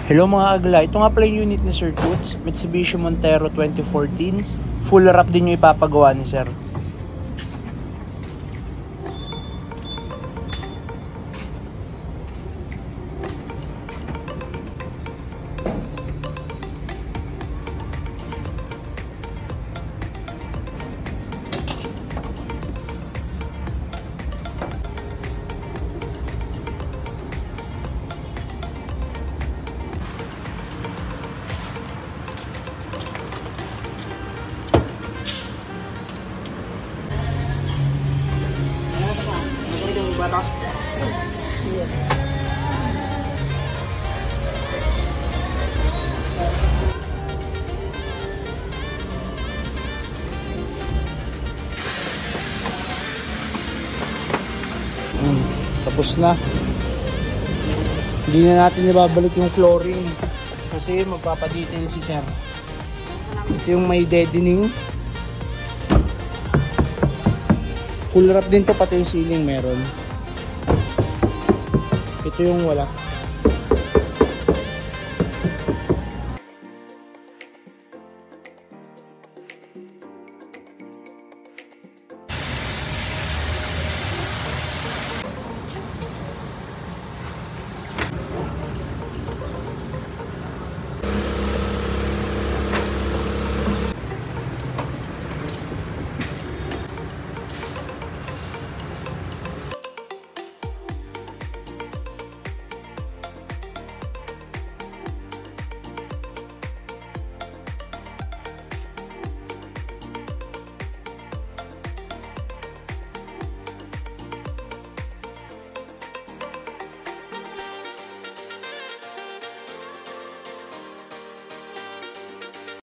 Hello mga agla, ito nga pala yung unit ni Sir Toots, Mitsubishi Montero 2014. Full wrap din yung ipapagawa ni Sir. Tapos na. Hindi na natin ibabalik yung flooring kasi magpapadetail si Sir. Ito yung may deadening. Full wrap din to, pati yung ceiling meron. Ito yung wala.